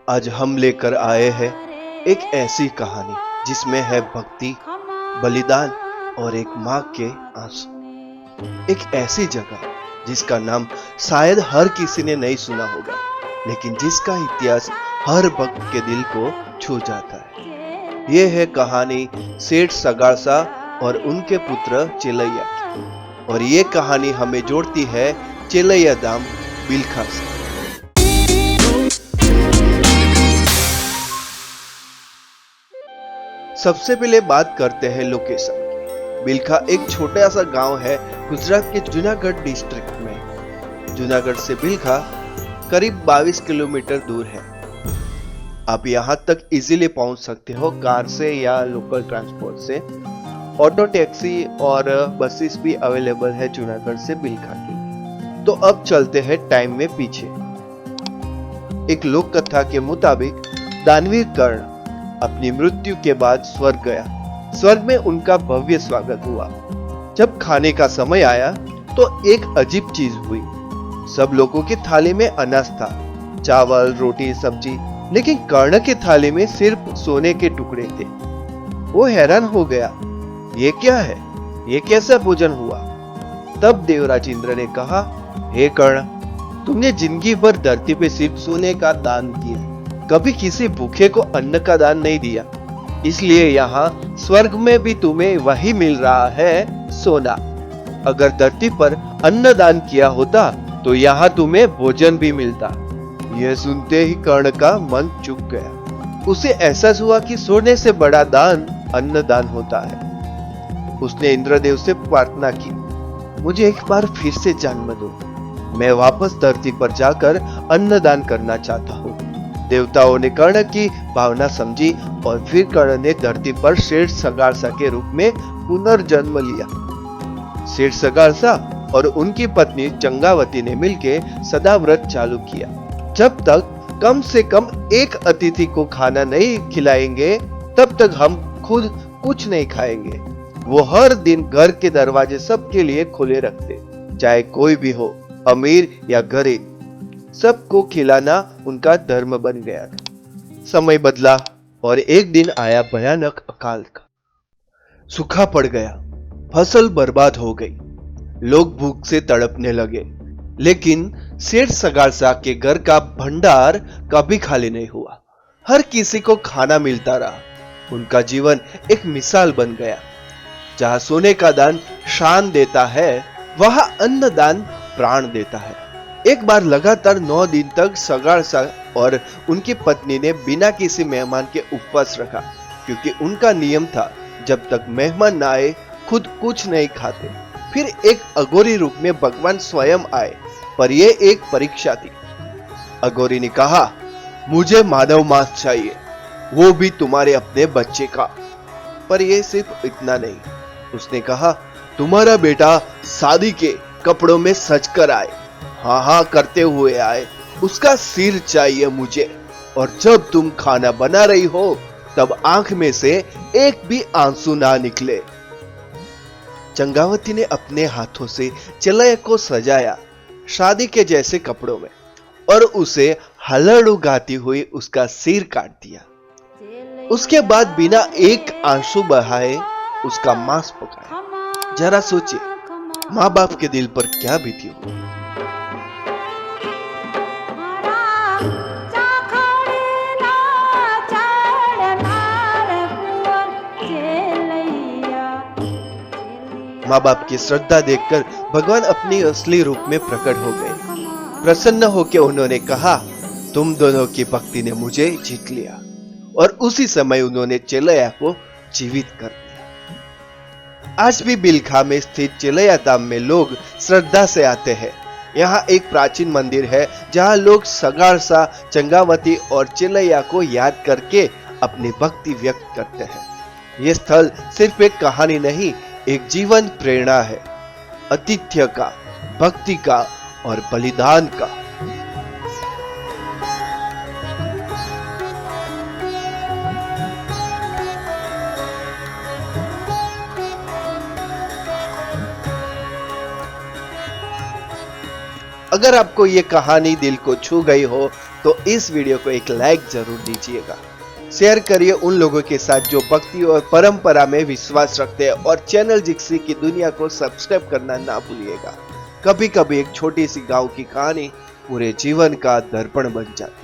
आज हम लेकर आए हैं एक ऐसी कहानी जिसमें है भक्ति, बलिदान और एक माँ के आंसू। एक ऐसी जगह जिसका नाम शायद हर किसी ने नहीं सुना होगा, लेकिन जिसका इतिहास हर भक्त के दिल को छू जाता है। ये है कहानी सेठ सगाड़सा और उनके पुत्र चेलैया की। और ये कहानी हमें जोड़ती है चेलैया धाम बिलखा से। सबसे पहले बात करते हैं लोकेशन की। बिलखा एक छोटा सा गांव है गुजरात के जूनागढ़ डिस्ट्रिक्ट में। जूनागढ़ से बिलखा करीब 22 किलोमीटर दूर है। आप यहां तक इजीली पहुंच सकते हो कार से या लोकल ट्रांसपोर्ट से। ऑटो टैक्सी और बसेस भी अवेलेबल है जूनागढ़ से बिलखा की। तो अब चलते हैं टाइम में पीछे। एक लोक कथा के मुताबिक दानवीर कर्ण अपनी मृत्यु के बाद स्वर्ग गया। स्वर्ग में उनका भव्य स्वागत हुआ। जब खाने का समय आया तो एक अजीब चीज हुई। सब लोगों की थाली में अनाज था, चावल, रोटी, सब्जी, लेकिन कर्ण की थाली में सिर्फ सोने के टुकड़े थे। वो हैरान हो गया, ये क्या है? ये कैसा भोजन हुआ? तब देवराज इंद्र ने कहा, हे कर्ण, तुमने जिंदगी भर धरती पे सिर्फ सोने का दान किया, कभी किसी भूखे को अन्न का दान नहीं दिया। इसलिए यहाँ स्वर्ग में भी तुम्हें वही मिल रहा है, सोना। अगर धरती पर अन्न दान किया होता तो यहाँ तुम्हें भोजन भी मिलता। यह सुनते ही कर्ण का मन चुक गया। उसे एहसास हुआ कि सोने से बड़ा दान अन्न दान होता है। उसने इंद्रदेव से प्रार्थना की, मुझे एक बार फिर से जन्म दो, मैं वापस धरती पर जाकर अन्न दान करना चाहता हूँ। देवताओं ने कर्ण की भावना समझी और फिर कर्ण ने धरती पर सेठ सगाड़सा के रूप में पुनर्जन्म लिया। सेठ सगाड़सा और उनकी पत्नी चंगावती ने मिलकर सदा व्रत चालू किया। जब तक कम से कम एक अतिथि को खाना नहीं खिलाएंगे तब तक हम खुद कुछ नहीं खाएंगे। वो हर दिन घर के दरवाजे सबके लिए खुले रखते, चाहे कोई भी हो, अमीर या गरीब, सबको खिलाना उनका धर्म बन गया था। समय बदला और एक दिन आया भयानक अकाल का। सूखा पड़ गया, फसल बर्बाद हो गई, लोग भूख से तड़पने लगे। लेकिन सेठ सगाड़सा के घर का भंडार कभी खाली नहीं हुआ। हर किसी को खाना मिलता रहा। उनका जीवन एक मिसाल बन गया। जहां सोने का दान शान देता है, वहां अन्न दान प्राण देता है। एक बार लगातार 9 दिन तक सगाड़सा और उनकी पत्नी ने बिना किसी मेहमान के उपवास रखा, क्योंकि उनका नियम था जब तक मेहमान ना आए खुद कुछ नहीं खाते। फिर एक अघोरी रूप में भगवान स्वयं आए, पर यह एक परीक्षा थी। अघोरी ने कहा, मुझे मानव मांस चाहिए, वो भी तुम्हारे अपने बच्चे का। पर यह सिर्फ इतना नहीं, उसने कहा, तुम्हारा बेटा शादी के कपड़ों में सजकर आए, हाँ हाँ करते हुए आए, उसका सिर चाहिए मुझे। और जब तुम खाना बना रही हो तब आंख में से एक भी आंसू ना निकले। चंगावती ने अपने हाथों से चेलैया को सजाया शादी के जैसे कपड़ों में और उसे हलड़ू गाती हुई उसका सिर काट दिया। उसके बाद बिना एक आंसू बहाए उसका मांस पकाया। जरा सोचिए, माँ बाप के दिल पर क्या बीती होगी। माँ बाप की श्रद्धा देखकर भगवान अपनी असली रूप में प्रकट हो गए। प्रसन्न होकर उन्होंने कहा, तुम दोनों की भक्ति ने मुझे जीत लिया। और उसी समय उन्होंने चेलैया को जीवित कर दिया। आज भी बिलखा में स्थित चेलैया धाम में लोग श्रद्धा से आते हैं। यहाँ एक प्राचीन मंदिर है जहाँ लोग सगाड़सा, चंगावती और चेलैया को याद करके अपनी भक्ति व्यक्त करते हैं। यह स्थल सिर्फ एक कहानी नहीं, एक जीवन प्रेरणा है, आतिथ्य का, भक्ति का और बलिदान का। अगर आपको ये कहानी दिल को छू गई हो तो इस वीडियो को एक लाइक जरूर दीजिएगा। शेयर करिए उन लोगों के साथ जो भक्ति और परंपरा में विश्वास रखते हैं और चैनल जिक्सी की दुनिया को सब्सक्राइब करना ना भूलिएगा। कभी कभी एक छोटी सी गांव की कहानी पूरे जीवन का दर्पण बन जाती है।